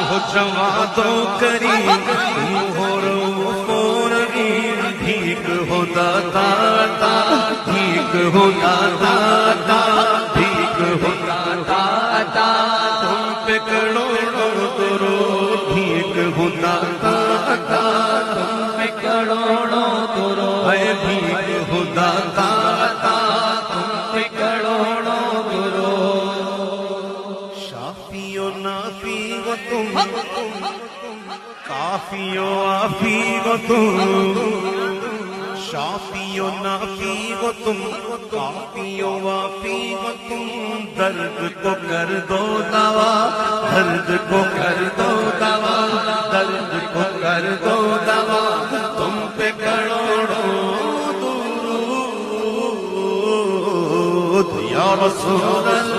ہو جواں تو کریم تم ہو رؤوف و رحیم بھیک ہو داتا بھیک ہو داتا بھیک ہو داتا تم پہ کروڑوں درود بھیک ہو داتا تم پہ کروڑوں درود ہے بھیک ہو داتا تم پہ کروڑوں درود شافی و نافی و تم کافی و عافی و تم شافی و نافی و تم کافی و وافی و تم درد کو کر دو دوا درد کو کر دو دوا درد کو کر دو دوا تم پہ کروڑوں درود یا رسول اللہ